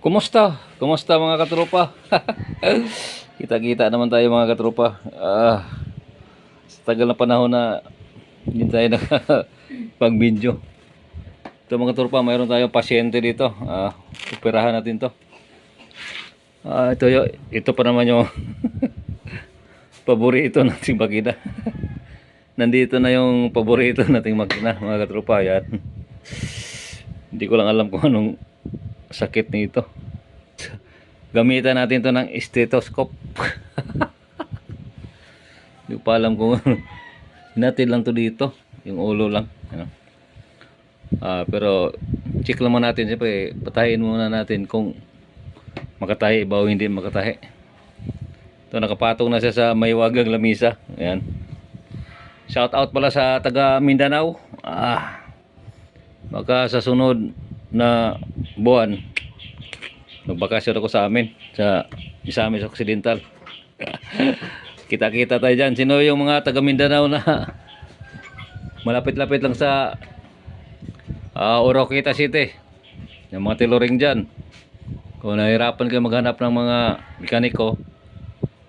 Kumusta? Kumusta mga katropa? Kita-kita naman tayo mga katropa. Sa tagal na panahon na hindi tayo nakapag-video. Ito mga katropa, mayroon tayong pasyente dito. Operahan natin to. Ito pa naman yung paborito nating makina. Nandito na yung paborito nating makina mga katropa. Yan. Hindi ko lang alam kung anong sakit nito. Gamitan natin to ng stethoscope. Hindi ko pa alam kung natin lang to dito, yung ulo lang, ano. Pero check lang muna natin, siyempre patayin muna natin kung makatahi ba o hindi makatahi. Ito, nakapatong na siya sa Maywagang lamisa. Ayan. Shout out pala sa taga Mindanao. Baka sa sunod na buwan magbakasyon ako sa amin sa Misamis Occidental. Kita-kita tayo dyan. Sino yung mga taga Mindanao na malapit-lapit lang sa Oroquita City, yung mga tiloring dyan, kung nahirapan kayo maghanap ng mga mekaniko,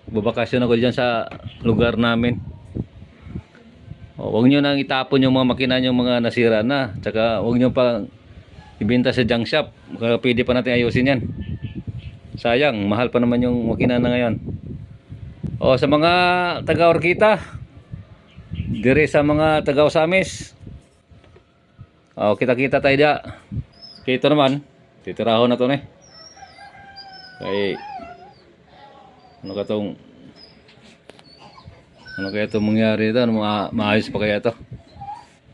babakasyon ako dyan sa lugar namin. Huwag nyo nang itapon yung mga makina yung mga nasira na, tsaka huwag nyo pa ibenta sa junk shop. Pwede pa natin ayusin yan. Sayang, mahal pa naman yung makina na ngayon. Sa mga taga Orquita, dire sa mga taga Osamis, kita-kita tayo dyan. Okay, ito naman titirahon na to na kay ano kaya itong mangyari ito, maayos pa kaya ito.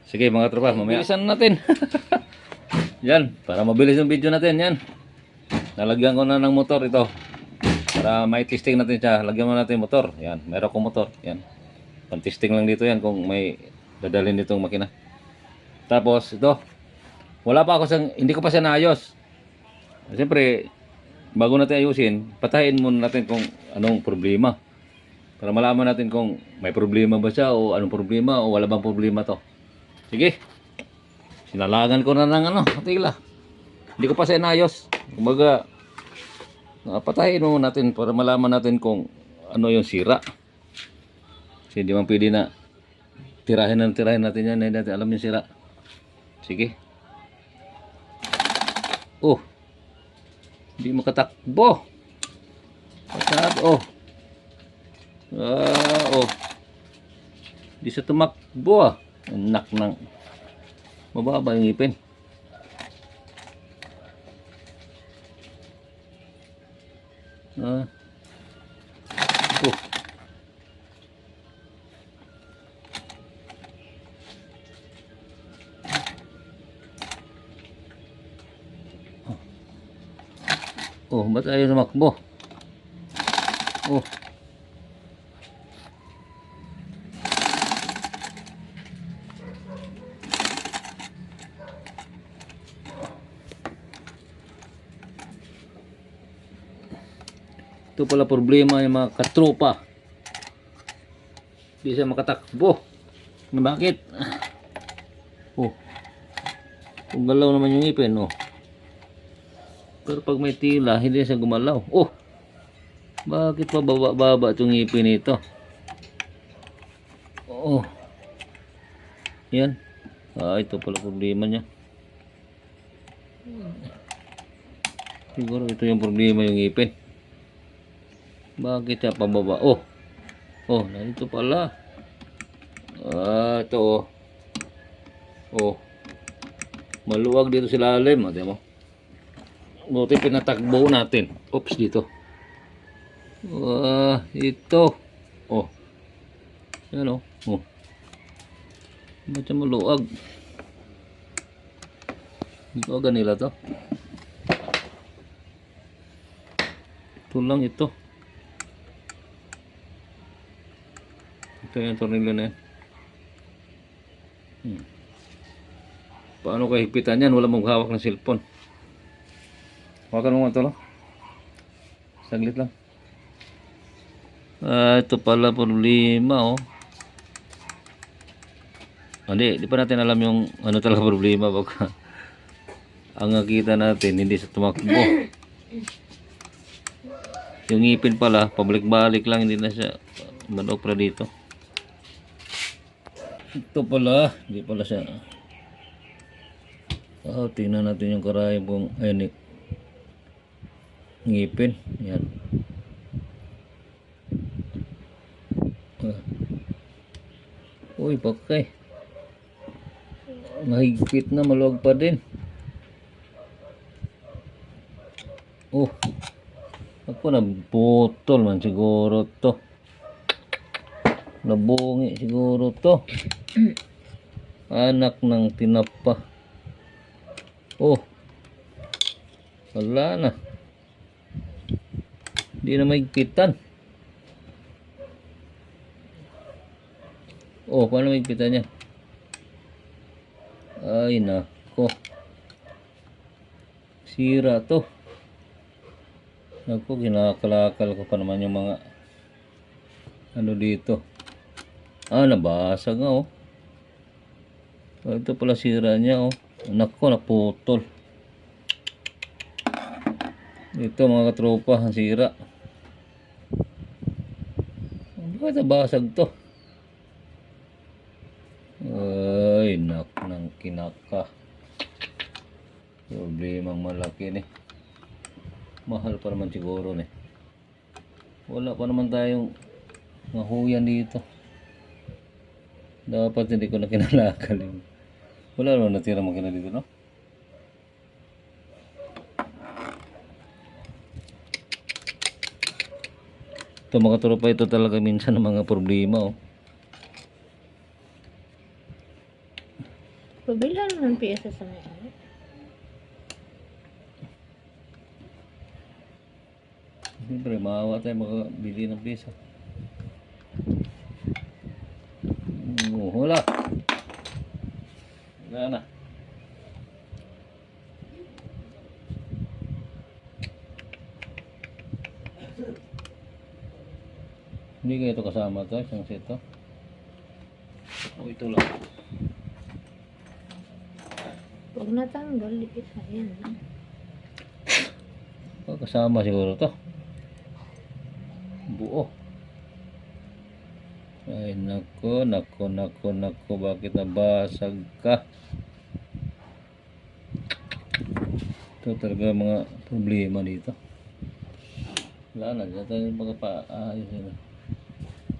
Sige mga tropa, mamaya bilisan natin. Yan, para mabilis yung video natin. Yan, nalagyan ko na ng motor ito para may testing natin siya. Lagyan mo natin motor. Yan, meron kong motor. Yan, pan-testing lang dito yan kung may dadalhin ditong makina. Tapos ito, wala pa ako hindi ko pa siya naayos. Siyempre bago natin ayusin, patayin muna natin kung anong problema, para malaman natin kung may problema ba siya o anong problema o wala bang problema to. Sige, sinalangan ko na ng tila. Hindi ko pa siya inayos. Kumbaga, patayin mo natin para malaman natin kung ano yung sira. Kasi hindi man pwede na tirahin natin yan. Hindi natin alam yung sira. Sige. Hindi makatakbo. Hindi siya tumakbo. Anak ng mababa yung ngipin. Ba't ayaw tumakbo? Ito pala problema yung mga katropa. Hindi siya makatakbo. Bakit? Kung galaw naman yung ipin, pero pag may tila, hindi siya gumalaw. Bakit pa baba itong ipin nito? Yan. Ito pala problema niya. Siguro ito yung problema yung ipin. Bakit siya pababa? Ito pala. Ito maluwag dito sa ilalim. Ate mo. Buti pinatakbo natin. Oops, dito. Ito. Yan ba't siya maluwag? Ito ganila to. Ito lang ito. Ito yung tornilyo na yan. Paano kahigpitan yan? Wala mong hawak ng cellphone. Hawakan mo ito lang. Saglit lang. Ito pala problema. Di pa natin alam yung ano talaga problema. Baka ang nakita natin hindi sa tumakbo. Yung ngipin pala, pabalik-balik lang, hindi na siya manopra dito. Ito pala, hindi pala siya. Tingnan natin yung karayom kung ayun, ngipin. Yan. Uy, pakay. Mahigpit na, maluwag pa din. Oh. Ako nabutol man siguro to. Nabungi siguro to. Anak ng tinapa. Oh. Wala na. Hindi na mahigpitan. Oh, paano mahigpitan niya? Ay nako. Sira to. Naku, kinakalakal ko pa naman yung mga ano dito. Nabasag nga oh. Ito pala sira niya oh. Naku, naputol. Ito mga katropa, ang sira. Bakit nabasag to? Ay, nang kinaka. Problemang malaki ni. Mahal pa naman siguro ni. Wala pa naman tayong mahuyan dito. Dapat hindi ko na kinalakal yun. Wala naman natira makina dito, no? Ito mga tropa, ito talaga minsan ng mga problema, oh. Pabilan ng piyesa sa may ano. Siyempre, maawa tayo makabili ng pisa. Wala. Wala na. Hindi kayo ito kasama to, isang seto. O ito lang. Huwag natanggal, isa yan. Kasama siguro to. Buo. Ay nako, bakit nabasag ka? Ito talaga mga problema dito. Wala na, dito tayo magpaayos na.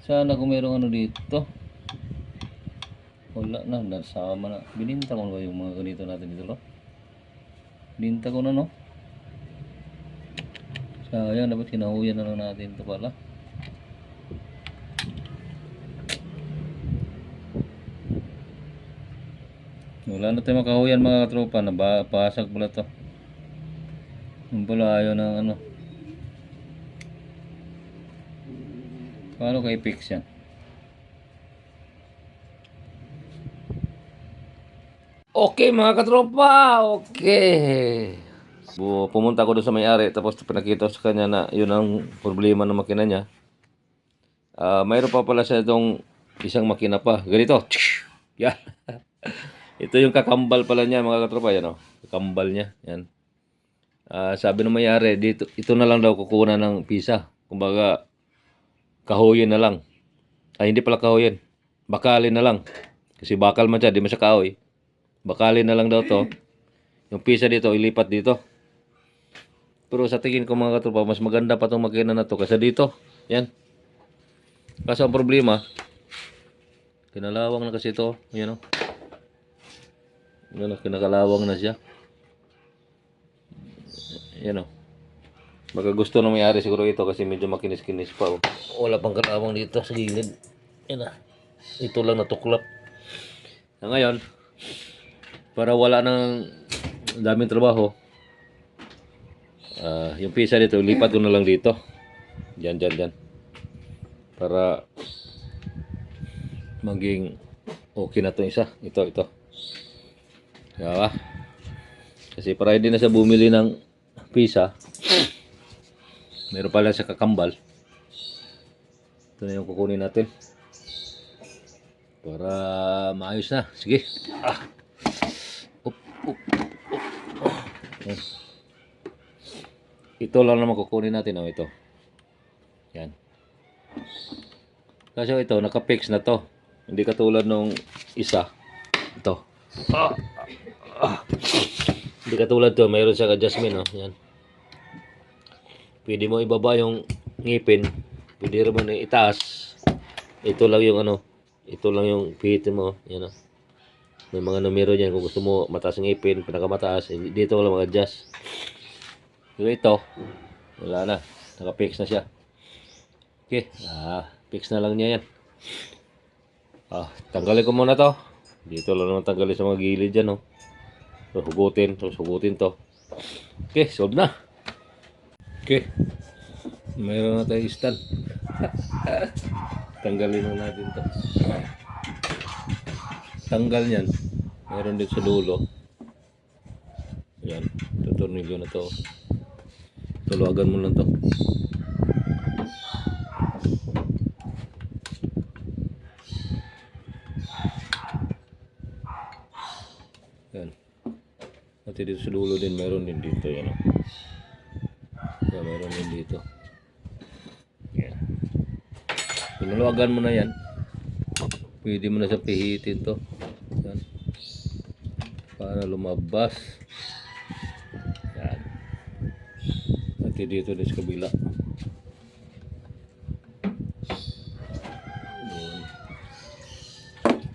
Sana kung mayroong ano dito. Wala na, nasama na. Bininta ko na ba yung mga ganito natin dito, no? Bininta ko na, no? Sayang, dapat kinahuyan na lang natin ito pala. Wala na tayo makahuyan mga katropa. Napasag pala to. Yung pala ayaw ng ano. Paano kayo fix yan? Okay mga katropa, okay. Pumunta ako doon sa may-ari, tapos pinakita sa kanya na yun ang problema ng makina niya. Mayroon pa pala siya itong isang makina pa. Ganito. Yan. Ito yung kakambal pala niya mga katropa. Yan o. Kakambal niya. Yan. Sabi ng may-ari, ito na lang daw kukunan ng pisa. Kumbaga, kahoyin na lang. Hindi pala kahoyin. Bakalin na lang. Kasi bakal man siya, di man siya kahoy. Bakalin na lang daw to. Yung pisa dito, ilipat dito. Pero sa tingin ko mga katropa, mas maganda pa itong makina na to kasi dito. Yan. Kaso ang problema, kinalawang na kasi ito. Yan o. Yan o, kinakalawang na siya. Yan o. Baka gusto na may-ari siguro ito kasi medyo makinis-kinis pa. O. Wala pang kalawang dito sa gilid. Yan na. Ito lang natuklap. Ngayon, para wala ng daming trabaho, yung pisa dito, lipat ko na lang dito. Diyan. Para maging okay na itong isa. Ito. Diba? Kasi para hindi na siya bumili ng pisa, meron pala siya kakambal. Ito na yung kukunin natin. Para maayos na. Sige. ito lang naman kukunin natin. Oh, ito. Yan. Kasi ito, naka-fix na to. Hindi katulad nung isa. Ito. Ah, ah. Hindi katulad to, mayroon siyang adjustment. Oh. Yan. Pwede mo ibaba yung ngipin. Pwede rin mo na itaas. Ito lang yung ano. Ito lang yung pihitin mo. Yan. Oh. May mga numero dyan. Kung gusto mo mataas ng ngipin, pinakamataas. Dito lang mag-adjust. So ito, wala na. Naka-fix na siya. Okay. Fix na lang niya yan. Tanggalin ko muna to. Dito lang naman tanggalin sa mga gilid dyan. Oh. So, hugutin. So, hugutin to. Okay, solve na. Okay. Mayroon na tayong stand. Tanggalin na natin to. Tanggal yan. Mayroon din sa dulo. Yan. Tutornilyo na to. Tuluagan mo lang to. Yan. At dito sa dulo din, mayroon din dito. Yan. Yan, mayroon din dito. Yan. Tuluagan mo na yan. Pwede mo na sa pihitin to. Yan. Para lumabas. Yan. At dito din sa kabila. Yan.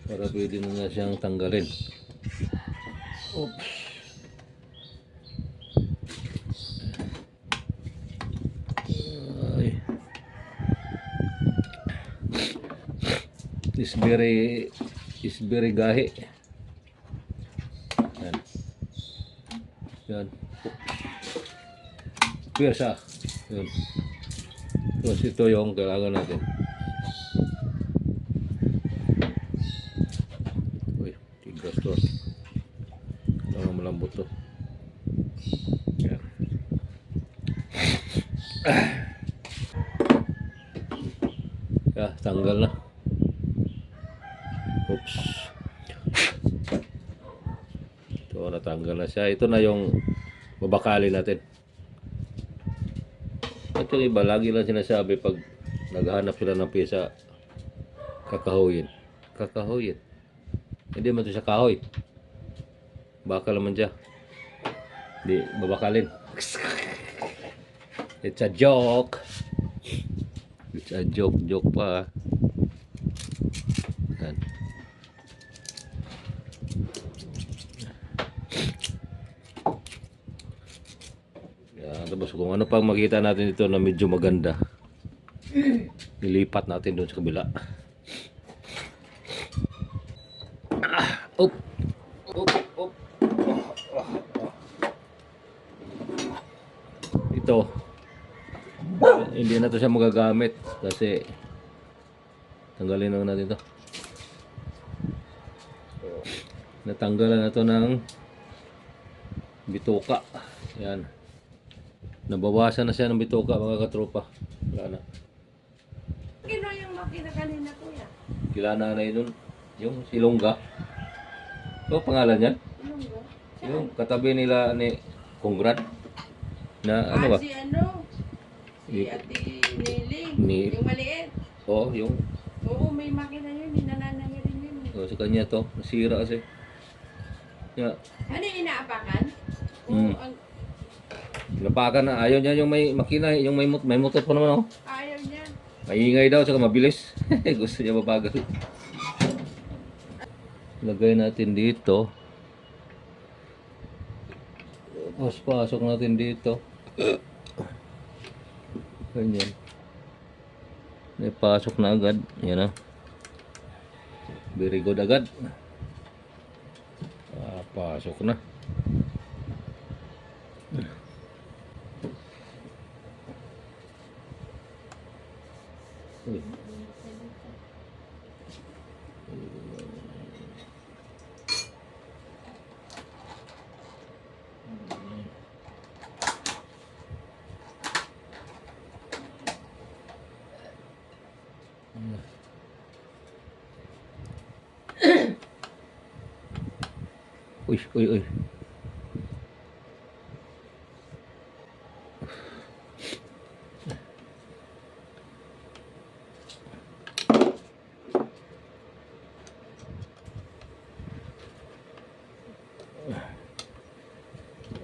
Para pwede mo na siyang tanggalin. Oops. Ay. Is very gahi. Yan. Yan. Piyasa. Yan. Terus ito yung kailangan natin. Uy, tigas to. Kailangan malambot to. Yan. Tanggal na. Oops. Ito, natanggal na siya. Ito na yung babakali natin. At yung iba, lagi lang sinasabi pag naghahanap sila ng pyesa, kakahuyin. Kakahuyin. Hindi man ito siya kahoy. Bakal naman siya. Hindi, babakalin. It's a joke. It's a joke. Joke pa. Yan. Yan. Tapos kung ano pang makita natin dito na medyo maganda, nilipat natin doon sa kabila. Up. Up. Up. Ito. Hindi na to siya magagamit kasi tanggalin na natin to. Natanggalan na to ng bituka. Yan. Nabawasan na siya ng bituka mga katropa. Wala na. Kino yung makina kanina kuya? Kilala na yun. Yung silongga. Ito pangalan niyan? Ilonggo? Yung katabi nila ni Congrad. Na ano ba? Si ano? Si Ate Nelly. Yung maliit. Oh, yung Oo, may makina yun. Ninananay rin yun. sa kanya to. Nasira kasi. Yeah. Ano yung inaapakan? Mm. Ang Napakan na. Ayaw niya yung may makina. Yung may motor pa naman oh. ayaw niya. Maingay daw, saka mabilis. Gusto niya mabagal. Lagay natin dito. Tapos pasok natin dito. Ganyan. May pasok na agad. Yan na. Very good agad. Pasok na. Uy. Uy, uy, uy.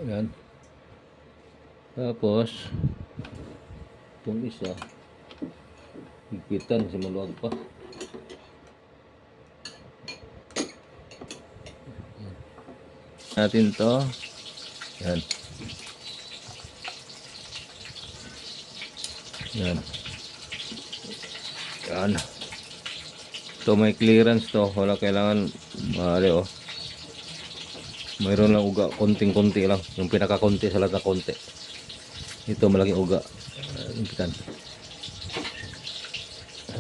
Yan. Tapos, itong isa, higpitan, si maluwag pa. Natin to. Yan. Yan. Yan. Ito may clearance to. Wala kailangan mahali oh. Mayroon lang uga. Konting-konti lang. Yung pinaka-konti sa lahat na konti. Ito malaking uga. Higpitan.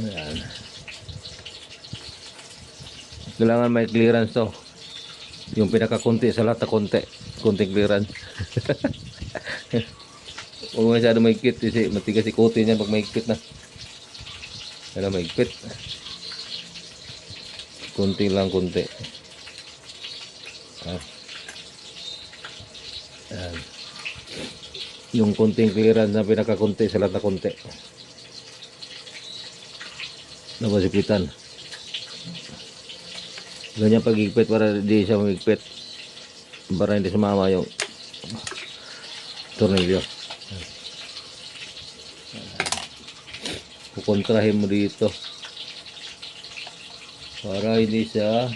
Yan. Kailangan may clearance to. Yung pinaka-konti sa lahat na konti. Konting clearance. Huwag masyado mahigpit kasi matigas ikutin yan pag mahigpit na. Kaya mahigpit. Kunti lang kunti. Ayan. Yung kunting clearance na pinakakunti sa lahat na kunti. Napasipitan. Ganyan pag-higpit para hindi siya mahigpit. Para hindi sumama yung tornilyo. Kukontrahin mo dito para hindi siya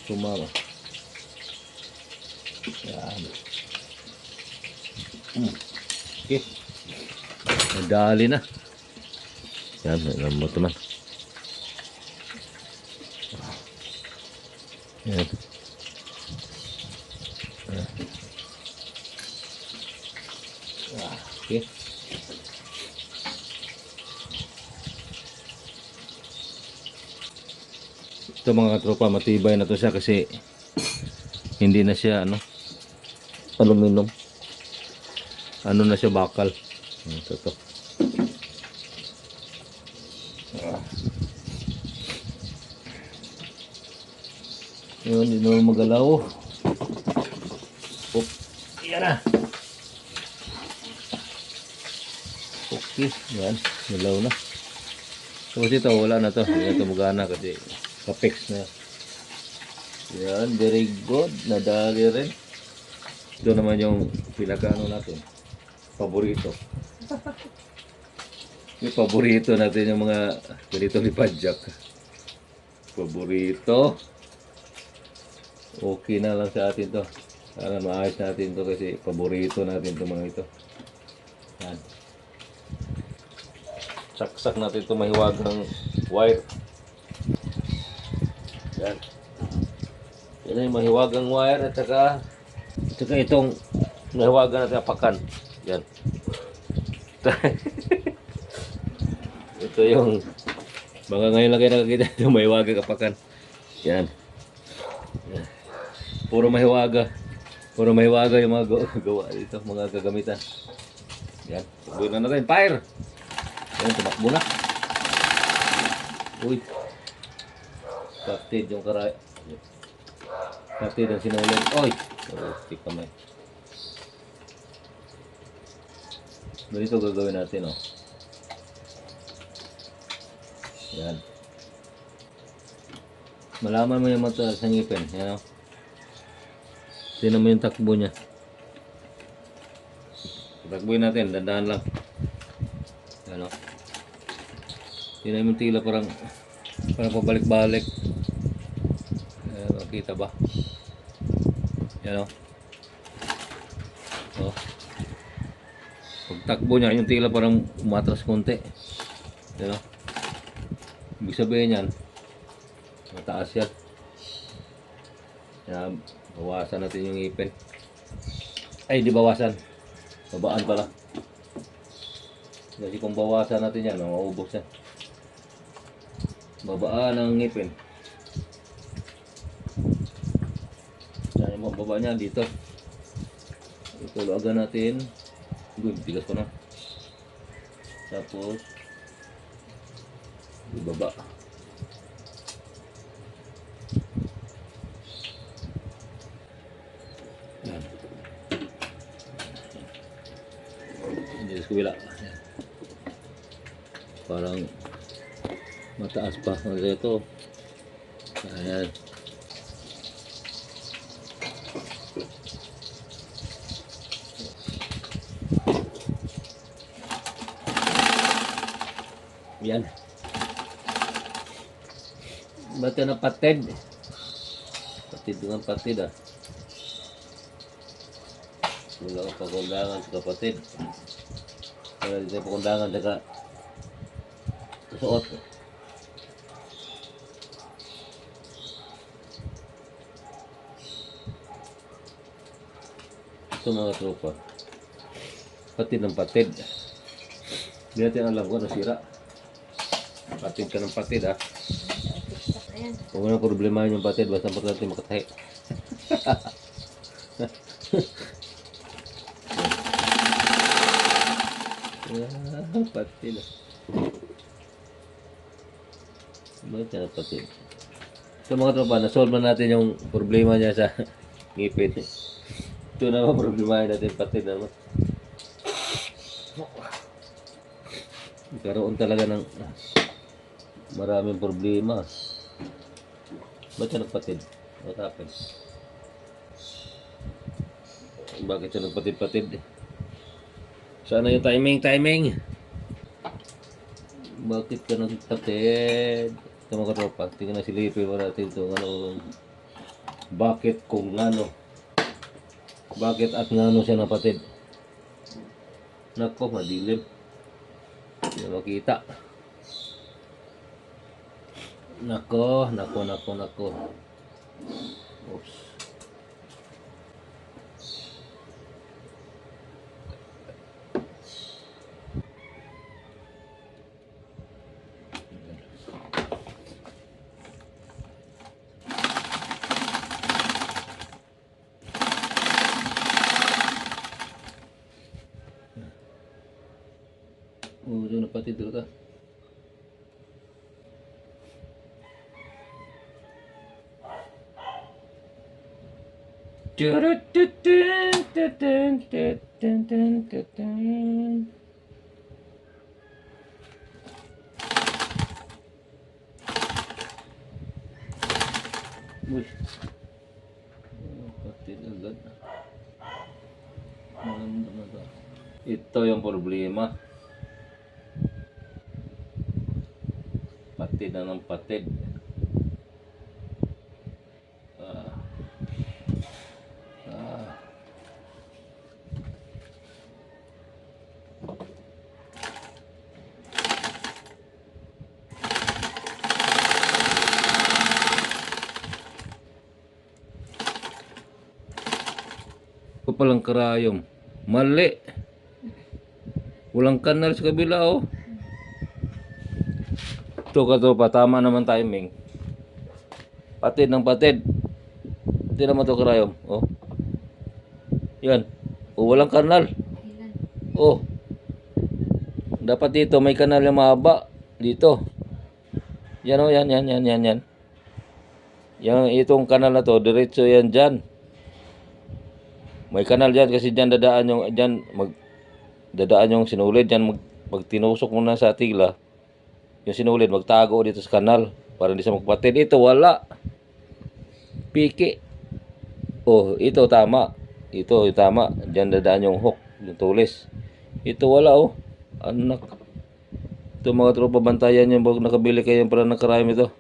sumama. Yan. Okay. Madali na. Yan, alam mo teman. Yan. Okay. Ito mga katropa, matibay na to siya kasi hindi na siya aluminum. Ano na siya, bakal. Ito to. Yun, hindi naman magalaw. Oop. Yan na. Okay, yan. Galaw na. Tapos ito, wala na to. Hindi na ito magana kasi kapex na. Yan, very good. Nadali rin. Ito naman yung pinaka-ano natin. Paborito. Yung paborito natin yung mga ganito ni Padjak. Paborito. Okay na lang sa atin to. Para maayos natin to kasi paborito natin to mga ito. Yan. Saksak natin ito mahiwagang wire. Yan. Yan yung mahiwagang wire at saka itong mahiwagan natin apakan. Yan. Ito yung baka ngayon lang kayo nakakita yung mahiwagang apakan. Yan. Yan. Puro mahiwaga. Puro mahiwaga yung mga gawa dito, mga gagamitan. Yan. Tuloy na natin. Fire! Yan, tumakbo na. Uy. Captain yung karay. Captain ang sinulog. Oy! Stick kamay. Ganito gagawin natin, oh. Yan. Malaman mo yung mata sa ngipin. Yan, oh. Tignan mo yung takbo niya. Takbuhin natin, dandahan lang. Ano? Tignan mo yung tila parang pabalik-balik. Makita ba? Yan o. Oh. Pag takbo niya, yung tila parang umatras konti. Yan o. Ibig sabihin yan, mataas yan. Yan. Bawasan natin yung ipin. Ay, di bawasan. Babaan pala. Kasi kung bawasan natin yan, maubos yan. Babaan ang ngipin. Yan yung baba niya dito. Ito, luagan natin. Uy, tigas ko na. Tapos, ibaba. Yan. Hindi sa kabila. Yan. Parang mataas pa. Ito. Ayan. Yan. Ba't yan ang patid? Patid ng patid ah. Wala ka pakundangan sa kapatid. Wala dito pakundangan saka suot. Ito mga tropa. Patid ng patid. Hindi natin alam kung nasira. Patid ka ng patid ah. Ayan. Huwag na problema yung patid. Basta importante makatahi. Patid ah. Bakit na patid? So mga tropa, nasolve na natin yung problema niya sa ngipin. Ito naman problema natin patid naman. Karoon talaga ng maraming problema. Ba't siya nagpatid? What happened? Bakit siya nagpatid-patid? Sana yung timing? Bakit ka nagpatid? Ito mga katropa, tingnan na silipin mo natin ito. Ano, bakit kung ano? Bakit at ngano siya napatid? Nako, madilim. Hindi makita. Nako. Oops. Oh, ito napatid dito ka. Uy. Patid agad. Ito yung problema. Patid na ng patid. Palang karayom. Mali. Walang kanal sa kabila oh. Ito ka to pa, tama naman timing. Patid ng patid. Hindi naman to karayom. Oh. Yan. Oh, walang kanal. Oh. Dapat dito may kanal yung mahaba. Dito. Yan oh, yan. Yang itong kanal na to, diretso yan dyan. May kanal dyan kasi dyan dadaan yung, dadaan yung sinulid. Dyan pag tinusok mo na sa tigla, yung sinulid, magtago dito sa kanal para hindi siya magpatid. Ito wala. Piki. Oh, ito tama. Ito tama. Diyan dadaan yung hook, yung tulis. Ito wala oh. Anak. Ito mga tropa, bantayan yung pag nakabili kayo para nakarayom ito.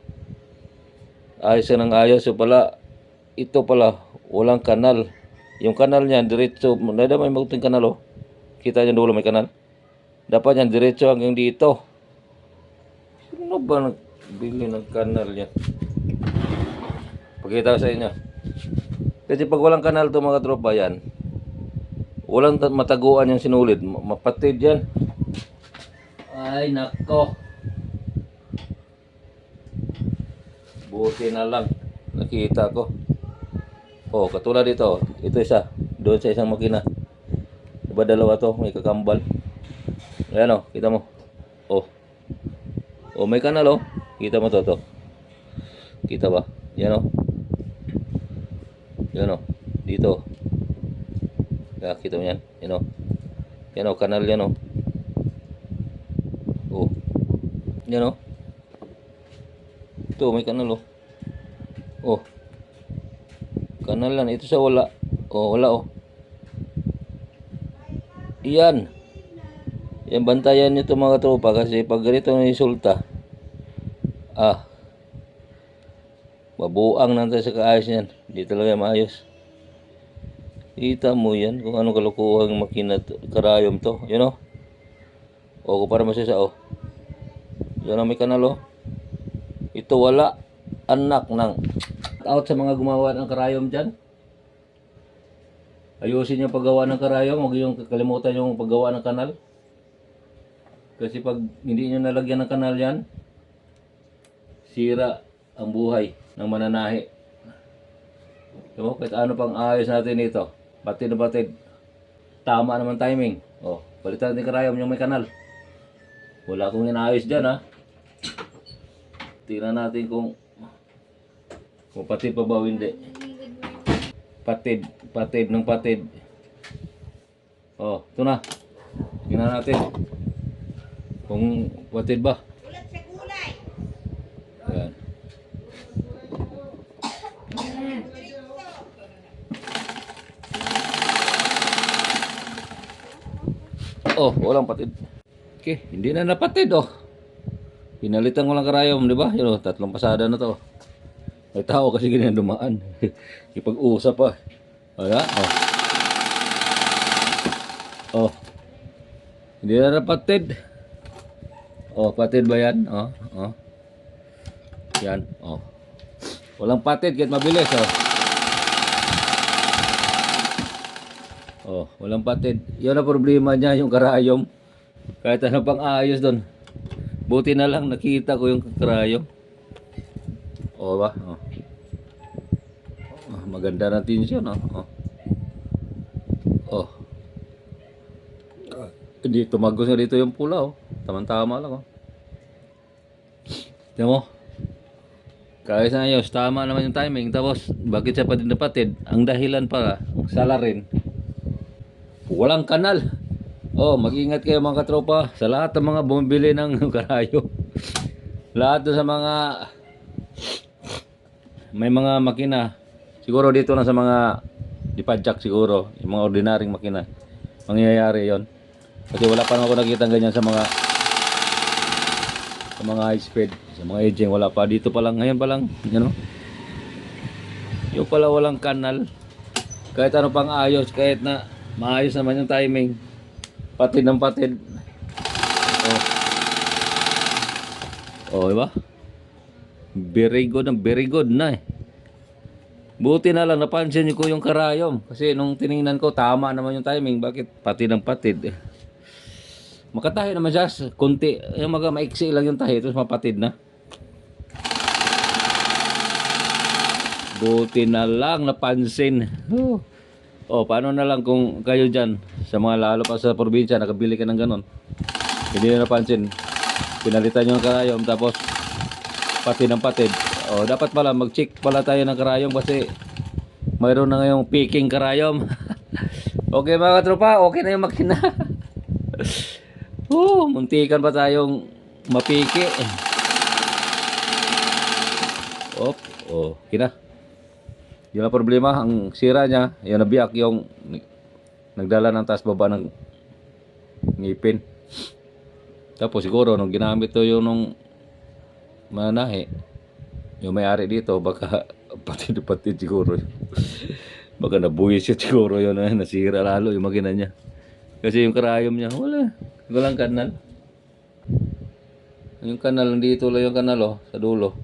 Ayos ng ayos. So pala, ito pala, walang kanal. Yung kanal niyan, diretso. Nada may magting kanal oh. Kita niyo dulo may kanal. Dapat yan, diretso hanggang dito. Sino ba nagbili ng kanal yan? Pakita ko sa inyo. Kasi pag walang kanal to mga tropa yan, walang mataguan yung sinulid. Mapatid yan. Ay nako. Buti na lang. Nakita ko. Oh, katulad dito. Ito isa. Doon sa isang makina. Diba dalawa to? May kakambal. Ayan oh, kita mo. Oh. Oh, may kanal oh. Kita mo to. Kita ba? Yan oh. Yan oh. Dito. Kaya kita mo yan. Yan oh. Yan oh, kanal yan oh. Oh. Yan oh. Ito, may kanal oh. Oh. Kanal yan. Ito sa wala. Oh, wala oh. Yan. Yan, bantayan nyo ito mga tropa kasi pag ganito na insulta, mabuang natin sa kaayos niyan. Hindi talaga maayos. Kita mo yan kung anong kalukuhang makina karayom to. Yun o. O, para masisa o. Yan ang may kanal o. Ito wala. Anak ng out sa mga gumawa ng karayom dyan. Ayusin yung paggawa ng karayom. Huwag yung kalimutan yung paggawa ng kanal. Kasi pag hindi nyo nalagyan ng kanal yan, sira ang buhay ng mananahi. So, kahit ano pang ayos natin ito. Batid na batid. Tama naman timing. O, palitan natin karayom yung may kanal. Wala akong inaayos dyan ha. Tingnan natin kung patid pa ba o hindi. Patid ng patid. Oh, ito na. Tingnan natin kung patid ba. Ayan. Oh, walang patid. Okay, hindi na napatid oh. Pinalitan ko lang karayom, di ba? Yun, 3 pasada na to. May tao kasi ganyan dumaan. Ipag-usap pa. Wala, oh. Oh. Hindi na napatid. Oh, patid ba yan? Oh, oh. Yan, oh. Walang patid, kahit mabilis, oh. Oh, walang patid. Yun ang problema niya, yung karayom. Kahit ano pang ayos doon. Buti na lang nakita ko yung karayom. Oh, ba? Oh. Oh, maganda na tensyon, oh. Oh. Oh. Hindi tumagos na dito yung pula, oh. Tama-tama lang, oh. Tiyan mo? Kaya sa ayos, tama naman yung timing. Tapos, bakit siya pa din napatid? Ang dahilan para, salarin. Walang kanal. Oh, mag-ingat kayo mga katropa sa lahat ng mga bumibili ng karayo. Lahat sa mga may mga makina. Siguro dito na sa mga dipadjak siguro, yung mga ordinaryong makina. Mangyayari 'yon. Kasi wala pa naman ako nakita ganyan sa mga high speed, sa mga aging wala pa. Dito pa lang, ngayon pa lang, you know. Yung pala walang kanal. Kahit ano pang ayos, kahit na maayos naman yung timing. Patid ng patid. Oh. Oh, diba? Very good na eh. Buti na lang napansin ko yung karayom. Kasi nung tiningnan ko, tama naman yung timing. Bakit patid ng patid? Makatahi naman siya. Kunti. Yung maiksi lang yung tahi. Tapos mapatid na. Buti na lang napansin. Oh, paano na lang kung kayo dyan, sa mga lalo pa sa probinsya, nakabili ka ng ganon. Hindi na napansin. Pinalitan nyo ng karayom, tapos patid ng patid. Oh, dapat pala, mag-check pala tayo ng karayom kasi mayroon na ngayong picking karayom. Okay mga katropa, okay na yung makina. Muntikan pa tayong mapiki. Okay na. Yun ang problema, ang sira niya, yung nabiyak yung nagdala ng taas baba ng ngipin. Tapos siguro nung ginamit to yung nung manahe, yung may-ari dito, baka patid siguro. Baka nabuhis siya siguro yun, nasira lalo yung makina niya. Kasi yung karayom niya, walang kanal. Yung kanal, dito lang yung kanal, oh, sa dulo.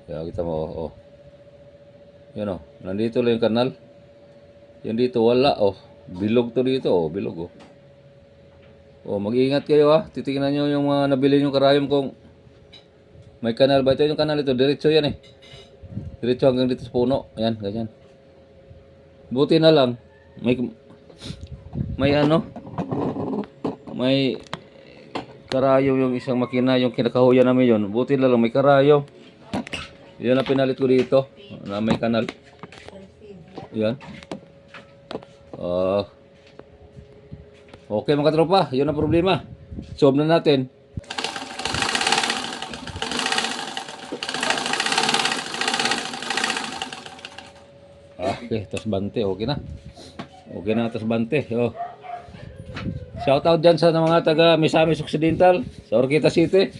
Kaya kita mo, oh. Yan o, nandito lang yung kanal. Yan dito wala oh. Bilog to dito oh, bilog oh. Oh, mag-iingat kayo ha. Titingnan nyo yung mga nabili yung karayom kung may kanal ba. Ito yung kanal ito, diretso yan eh. Diretso hanggang dito sa puno. Ayan, ganyan. Buti na lang may ano, may karayom yung isang makina, yung kinakahuyan namin yun. Buti na lang may karayom. Yan ang pinalit ko dito na may kanal. Yan. Okay mga tropa, yun ang problema. Solve na natin. Okay, tas bante, okay na. Okay na, tas bante. Oh. Shoutout dyan sa mga taga Misamis Occidental, sa Orquita City.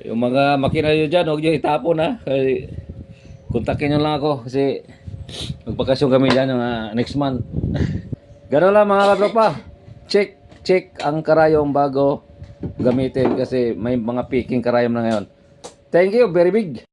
Yung mga makina nyo dyan, huwag nyo itapon ha. Kasi, kontakin nyo lang ako kasi magpakasyon kami dyan next month. Gano'n lang mga katropa. Check ang karayom bago gamitin kasi may mga picking karayom na ngayon. Thank you, very big.